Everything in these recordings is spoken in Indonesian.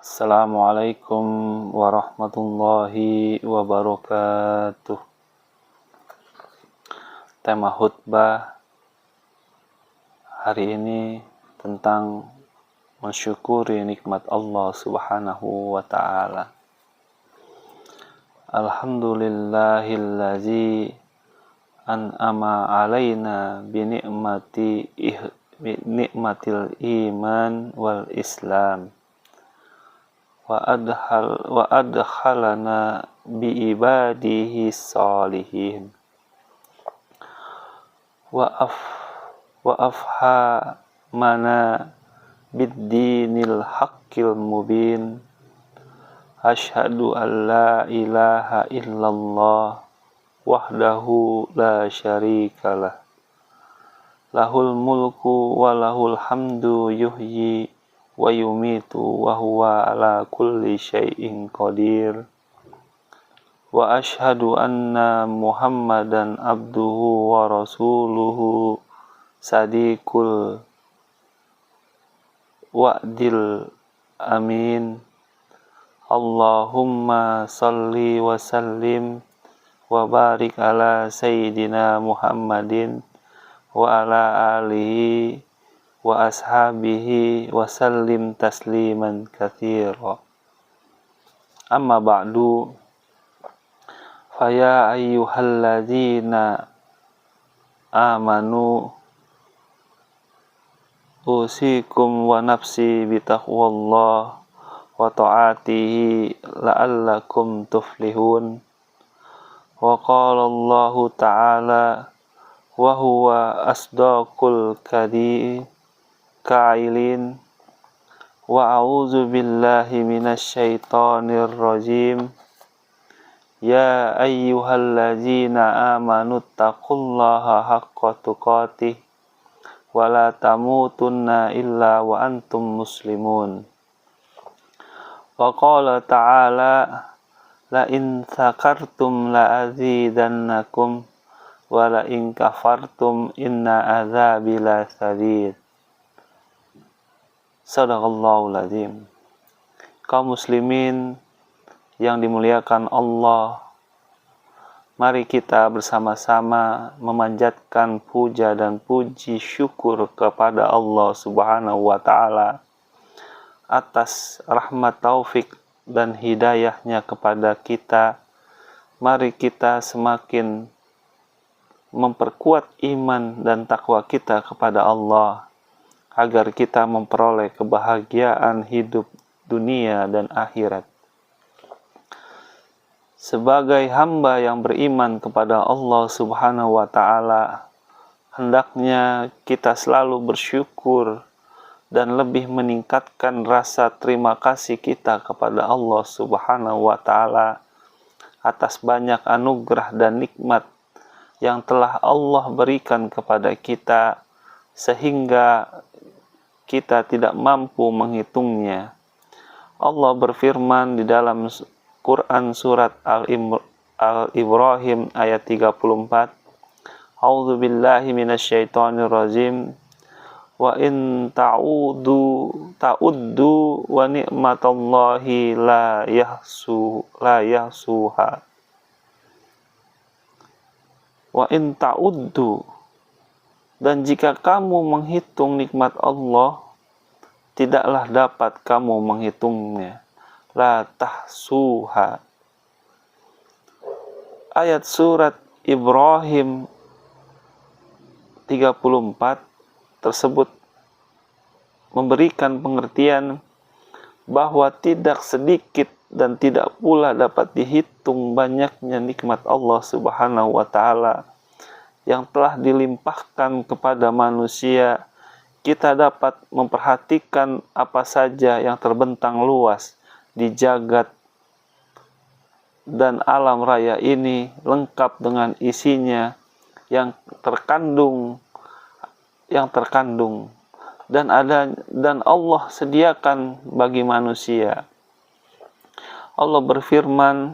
Assalamualaikum warahmatullahi wabarakatuh. Tema khutbah hari ini tentang mensyukuri nikmat Allah Subhanahu wa ta'ala. Alhamdulillahillazi an'ama alaina binikmatil iman wal islam wa adkhalana bi ibadihi salihin wa afhamana bid-dinil haqqil mubin. Asyhadu an la ilaha illallah wahdahu la syarikalah lahul mulku wa lahul hamdu yuhyi wa yumitu wa huwa ala kulli syai'in qadir. Wa asyhadu anna Muhammadan abduhu wa rasuluhu sadiqul wa'dil amin. Allahumma salli wa sallim wa barik ala sayyidina Muhammadin wa ala alihi wa ashabihi wa sallim tasliman katsira. Amma ba'du, faya ayyuhalladzina amanu usikum wa nafsi bitaqwallah wa ta'atihi la'allakum tuflihun. Wa qala Allahu ta'ala wa huwa asdaqul kailin wa a'udzu billahi minasy syaithanir rajim. Ya ayyuhalladzina amanu taqullaha haqqa tuqatih wa la tamutunna illa wa antum muslimun. Wa qala ta'ala la in sakartum la azidannakum wa la in kafartum inna azabi lasadid. Sadaqallahul azim. Kaum muslimin yang dimuliakan Allah, mari kita bersama-sama memanjatkan puja dan puji syukur kepada Allah Subhanahu wa ta'ala atas rahmat taufik dan hidayahnya kepada kita. Mari kita semakin memperkuat iman dan takwa kita kepada Allah agar kita memperoleh kebahagiaan hidup dunia dan akhirat. Sebagai hamba yang beriman kepada Allah Subhanahu wa ta'ala, hendaknya kita selalu bersyukur dan lebih meningkatkan rasa terima kasih kita kepada Allah Subhanahu wa ta'ala atas banyak anugerah dan nikmat yang telah Allah berikan kepada kita sehingga kita tidak mampu menghitungnya. Allah berfirman di dalam Quran surat Al-Ibrahim ayat 34. A'udzu billahi minasyaitonir rajim. Wa in ta'uddu wa ni'matallahi la yahsuha. Wa in ta'uddu, dan jika kamu menghitung nikmat Allah, tidaklah dapat kamu menghitungnya. La tahsuha. Ayat surat Ibrahim 34 tersebut memberikan pengertian bahwa tidak sedikit dan tidak pula dapat dihitung banyaknya nikmat Allah Subhanahu wa ta'ala yang telah dilimpahkan kepada manusia. Kita dapat memperhatikan apa saja yang terbentang luas di jagat dan alam raya ini, lengkap dengan isinya yang terkandung dan Allah sediakan bagi manusia. Allah berfirman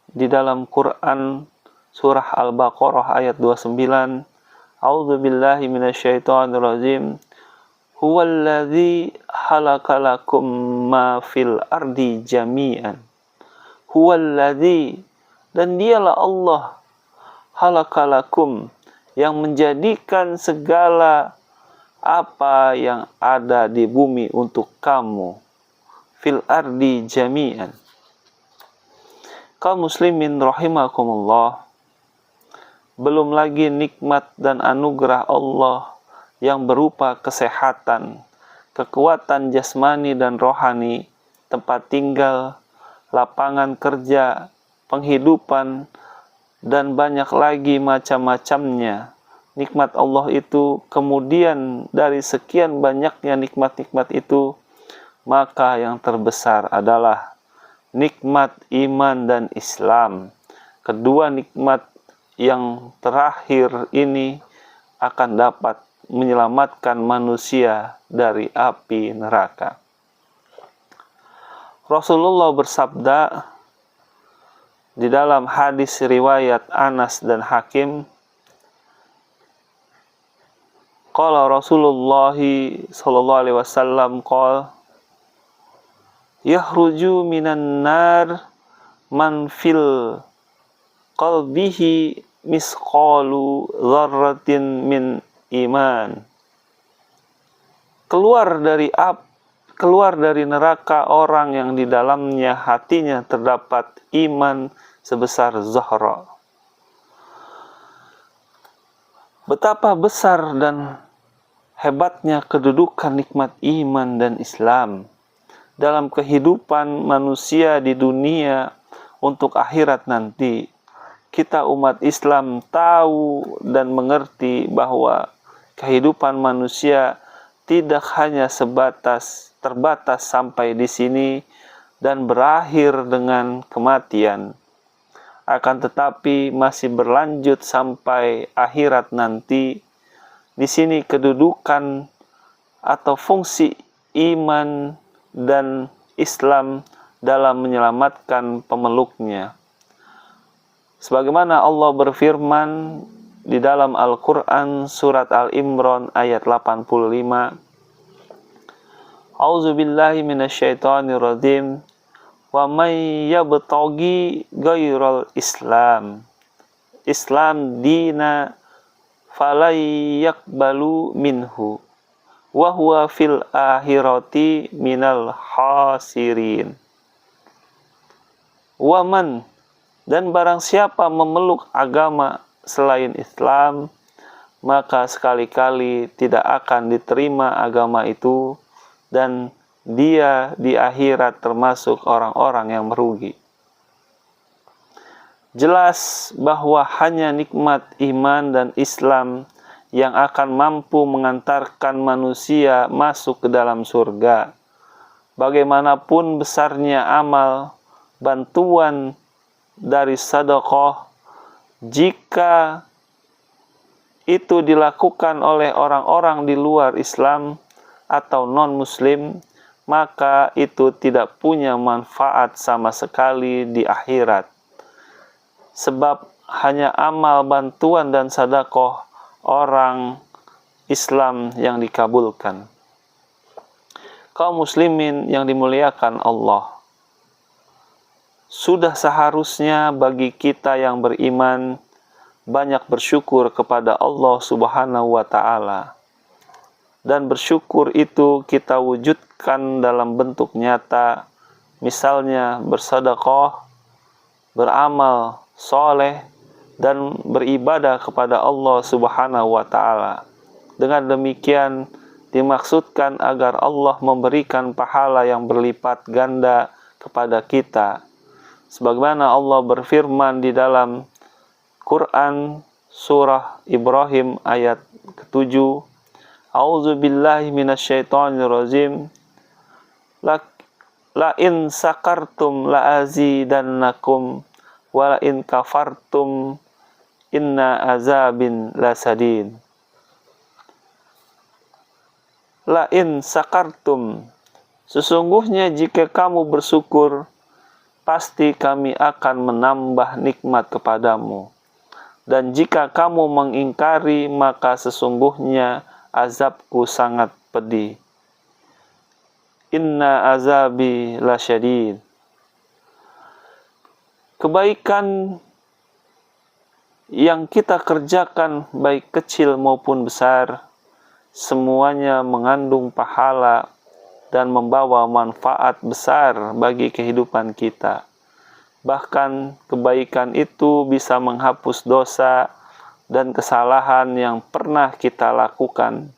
di dalam Quran surah Al-Baqarah ayat 29, A'udzu billahi minasyaitonir rajim. Huwallazi halakalakum ma fil ardi jami'an. Huwallazi, dan dialah Allah, halakalakum, yang menjadikan segala apa yang ada di bumi untuk kamu. Fil ardi jami'an. Kaum muslimin rahimakumullah, belum lagi nikmat dan anugerah Allah yang berupa kesehatan, kekuatan jasmani dan rohani, tempat tinggal, lapangan kerja, penghidupan, dan banyak lagi macam-macamnya. Nikmat Allah itu, kemudian dari sekian banyaknya nikmat-nikmat itu, maka yang terbesar adalah nikmat iman dan Islam. Kedua nikmat yang terakhir ini akan dapat menyelamatkan manusia dari api neraka. Rasulullah bersabda di dalam hadis riwayat Anas dan Hakim, qala Rasulullah sallallahu alaihi wasallam qala yahruju minan nar man fil qalbihi misqalu dzarratin min iman. Keluar dari neraka orang yang di dalamnya hatinya terdapat iman sebesar zahra. Betapa besar dan hebatnya kedudukan nikmat iman dan Islam dalam kehidupan manusia di dunia untuk akhirat nanti. Kita umat Islam tahu dan mengerti bahwa kehidupan manusia tidak hanya terbatas sampai di sini dan berakhir dengan kematian, akan tetapi masih berlanjut sampai akhirat nanti. Di sini kedudukan atau fungsi iman dan Islam dalam menyelamatkan pemeluknya. Sebagaimana Allah berfirman di dalam Al-Quran surat Al-Imran ayat 85. A'udzubillahi minasyaitonirrajim. Wa may yabtaghi ghairal Islam dina falay yaqbalu minhu wa huwa fil akhirati minal khasirin. Wa man, dan barang siapa memeluk agama selain Islam, maka sekali-kali tidak akan diterima agama itu, dan dia di akhirat termasuk orang-orang yang merugi. Jelas bahwa hanya nikmat iman dan Islam yang akan mampu mengantarkan manusia masuk ke dalam surga. Bagaimanapun besarnya amal, bantuan dari sedekah, jika itu dilakukan oleh orang-orang di luar Islam atau non-Muslim, maka itu tidak punya manfaat sama sekali di akhirat. Sebab hanya amal, bantuan, dan sedekah orang Islam yang dikabulkan. Kaum muslimin yang dimuliakan Allah, sudah seharusnya bagi kita yang beriman banyak bersyukur kepada Allah Subhanahu wa Ta'ala. Dan bersyukur itu kita wujudkan dalam bentuk nyata, misalnya bersedekah, beramal soleh, dan beribadah kepada Allah Subhanahu wa Ta'ala. Dengan demikian dimaksudkan agar Allah memberikan pahala yang berlipat ganda kepada kita. Sebagaimana Allah berfirman di dalam Quran surah Ibrahim ayat ke-7, A'udzubillahi minasyaitonirrajim. La in sakartum la azidannakum wa la in kafartum inna azabin lasadid. La in sakartum, sesungguhnya jika kamu bersyukur, pasti kami akan menambah nikmat kepadamu. Dan jika kamu mengingkari, maka sesungguhnya azabku sangat pedih. Inna azabi lasyadid. Kebaikan yang kita kerjakan, baik kecil maupun besar, semuanya mengandung pahala dan membawa manfaat besar bagi kehidupan kita. Bahkan kebaikan itu bisa menghapus dosa dan kesalahan yang pernah kita lakukan.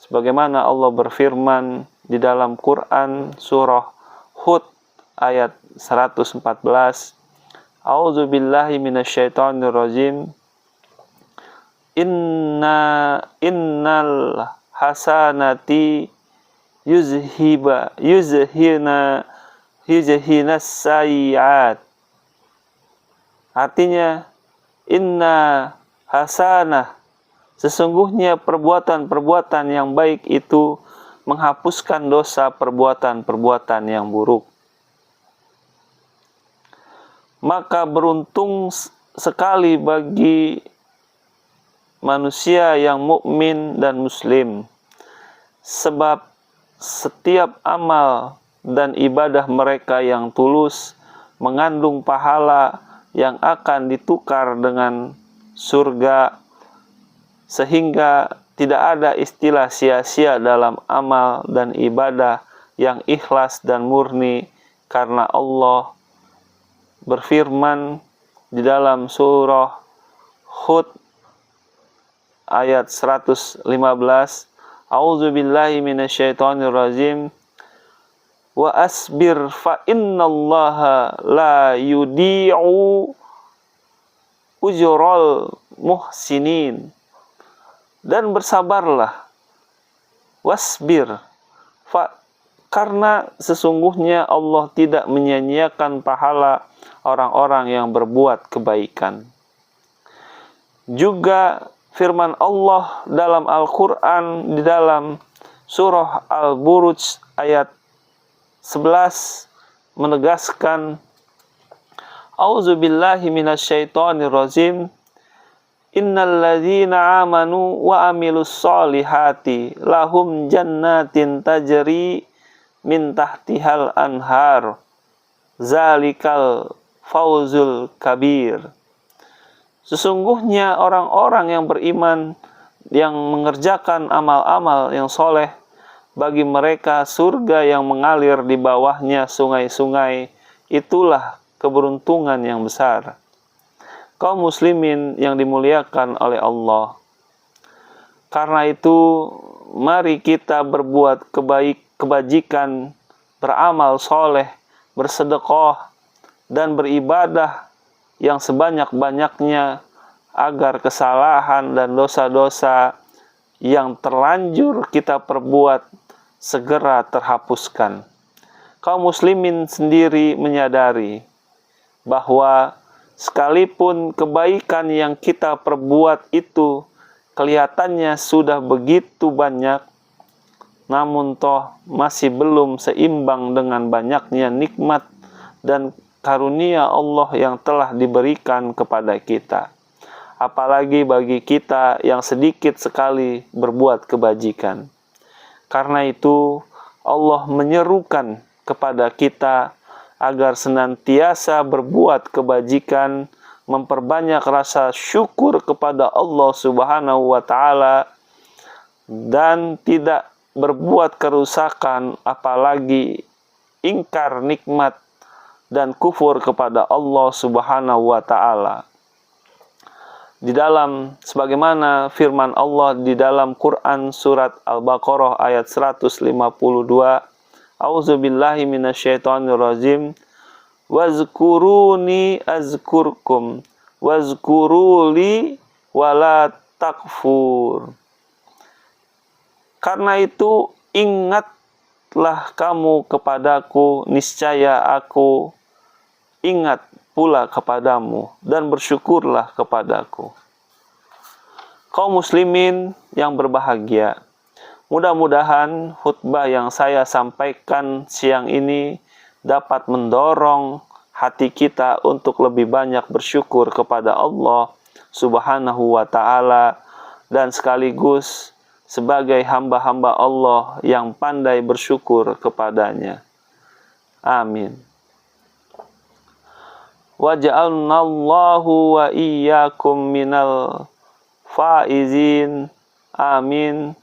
Sebagaimana Allah berfirman di dalam Quran surah Hud ayat 114, A'udzu billahi minasyaitonir rajim. Innal hasanati yuzhina sayyi'at. Artinya, inna hasanah, sesungguhnya perbuatan-perbuatan yang baik itu menghapuskan dosa perbuatan-perbuatan yang buruk. Maka beruntung sekali bagi manusia yang mukmin dan muslim, sebab setiap amal dan ibadah mereka yang tulus mengandung pahala yang akan ditukar dengan surga, sehingga tidak ada istilah sia-sia dalam amal dan ibadah yang ikhlas dan murni, karena Allah berfirman di dalam surah Hud ayat 115, A'udzu billahi minasyaitonir rajim. Wa asbir fa innallaha la yudi'u ujral muhsinin. Dan bersabarlah, wasbir, karena sesungguhnya Allah tidak menyia-nyiakan pahala orang-orang yang berbuat kebaikan. Juga firman Allah dalam Al-Quran di dalam surah Al-Buruj ayat 11 menegaskan, A'udzu billahi minasyaitonir rajim. Innal ladzina amanu wa amilus solihati lahum jannatin tajri min tahtihal anhar. Zalikal fawzul kabir. Sesungguhnya orang-orang yang beriman yang mengerjakan amal-amal yang soleh, bagi mereka surga yang mengalir di bawahnya sungai-sungai. Itulah keberuntungan yang besar. Kaum muslimin yang dimuliakan oleh Allah, karena itu mari kita berbuat kebajikan, beramal soleh, bersedekah, dan beribadah yang sebanyak-banyaknya, agar kesalahan dan dosa-dosa yang terlanjur kita perbuat segera terhapuskan. Kaum muslimin sendiri menyadari bahwa sekalipun kebaikan yang kita perbuat itu kelihatannya sudah begitu banyak, namun toh masih belum seimbang dengan banyaknya nikmat dan karunia Allah yang telah diberikan kepada kita. Apalagi bagi kita yang sedikit sekali berbuat kebajikan. Karena itu Allah menyerukan kepada kita agar senantiasa berbuat kebajikan, memperbanyak rasa syukur kepada Allah Subhanahu wa Ta'ala, dan tidak berbuat kerusakan, apalagi ingkar nikmat dan kufur kepada Allah Subhanahu wa Ta'ala. Di dalam sebagaimana firman Allah di dalam Quran surat Al-Baqarah ayat 152, A'udzu billahi minasyaitonir rajim. Wazkuruni azkurkum wazkuruli wala takfur. Karena itu ingatlah kamu kepadaku, niscaya aku ingat pula kepadamu, dan bersyukurlah kepadaku. Kaum muslimin yang berbahagia, mudah-mudahan khutbah yang saya sampaikan siang ini dapat mendorong hati kita untuk lebih banyak bersyukur kepada Allah Subhanahu wa Ta'ala, dan sekaligus sebagai hamba-hamba Allah yang pandai bersyukur kepadanya. Amin. Wa ja'alnallahu wa iyyakum minal faizin. Amin.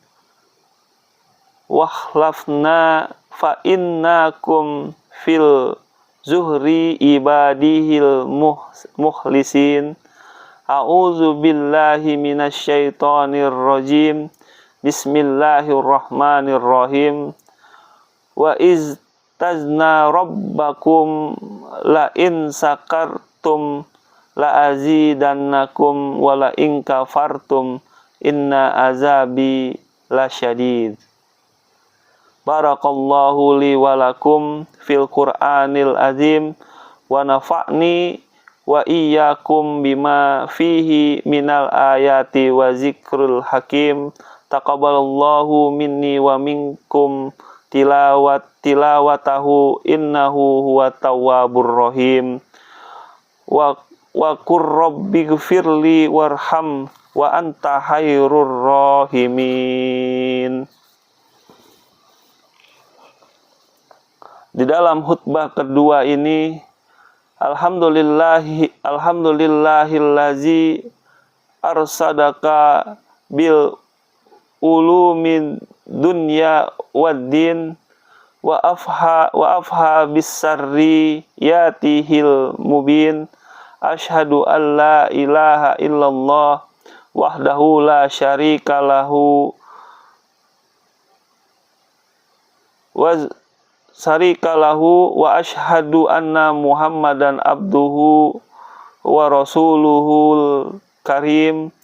Wakhlafna fa innakum fil zuhri ibadihil mukhlisin. A'udzu billahi minasyaitonir rajim. Bismillahirrahmanirrahim. Wa iz tazna rabbakum la in sakartum la azidannakum wa la in kafartum inna azabi lasyadid. Barakallahu li wa lakum fil Qur'anil azim wa nafa'ni wa iyyakum bima fihi minal ayati wa zikrul hakim. Taqabbalallahu minni wa minkum tilawatahu innahu huwa tawwabur rahim. Wa qur rabbighfirli warham wa anta khairur rahimin. Di dalam khutbah kedua ini, alhamdulillahillazi arsadaka bil ulumin dunya waddin wa afha bisarri yatihil mubin. Asyhadu an la ilaha illallah wahdahu la syarika lahu wa asyhadu anna Muhammadan abduhu wa rasuluhul karim.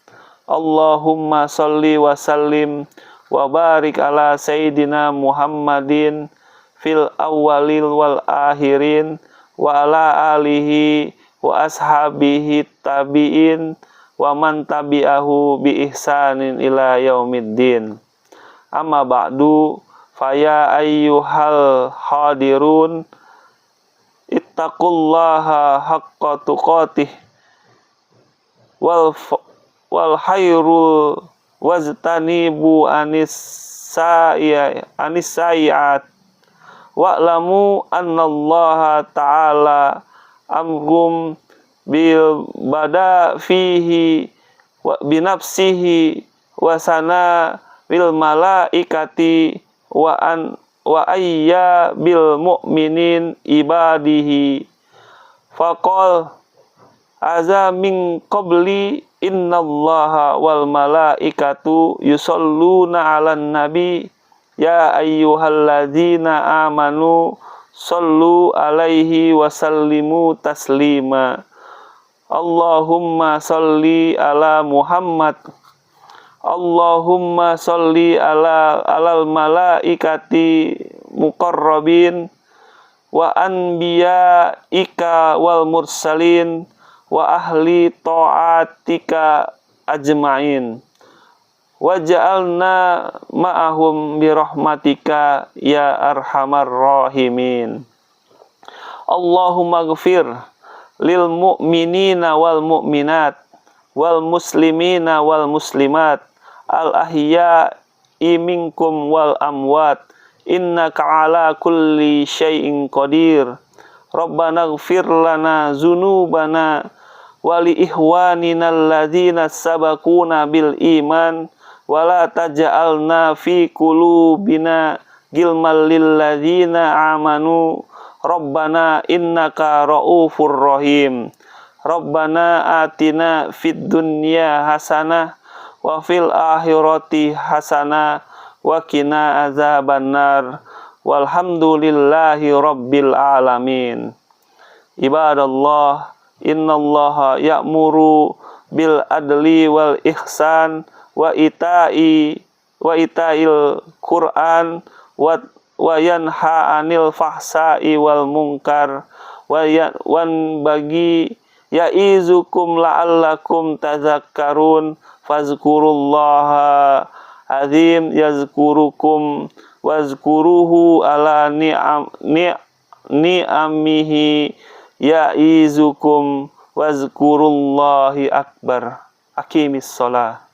Allahumma salli wa sallim wa barik ala sayyidina Muhammadin fil awwalil wal akhirin wa ala alihi wa ashabihi tabi'in wa man tabi'ahu bi ihsanin ila yaumiddin. Amma ba'du, faya ayyuhal hadirun ittaqullaha haqqa tuqatih wal khairul wajtanibu anis-sayyi'at wa'lamu annallaha ta'ala amrum bil bada fihi wa binafsihi wa sana bil malaikati wa ayya bil mu'minin ibadihi faqal aza min qabli innallaha wal malaikatu yusholluna 'alan nabi ya ayyuhalladzina amanu shollu 'alaihi wa sallimu taslima. Allahumma sholli ala Muhammad. Allahumma sholli alal malaikati muqarrabin wa anbiyaika wal mursalin wa ahli ta'atika ajma'in waj'alna ma'ahum birahmatika ya arhamar rahimin. Allahumma ghfir lil mu'minina wal mu'minat wal muslimina wal muslimat al ahya'i minkum wal amwat innaka ala kulli syai'in qadir. Rabbana ghfir lana dzunubana wali ihwanina alladzina sabaquna bil iman wala taj'alna fi qulubina gilmal lil ladzina amanu Rabbana innaka raufur rahim. Rabbana atina fid dunya hasanah wa fil akhirati hasanah wa qina azabannar. Walhamdulillahi rabbil alamin. Ibadallah, innallaha ya'muru bil adli wal ihsan wa ita'il Qur'an wa yanha 'anil fahsai wal munkar wan bagi ya'izukum la'allakum tazakkarun fazkurullaha azim yazkurukum wazkuruhu ala ni'amihi ya'izukum wazkurullahi akbar. Aqimis shalah.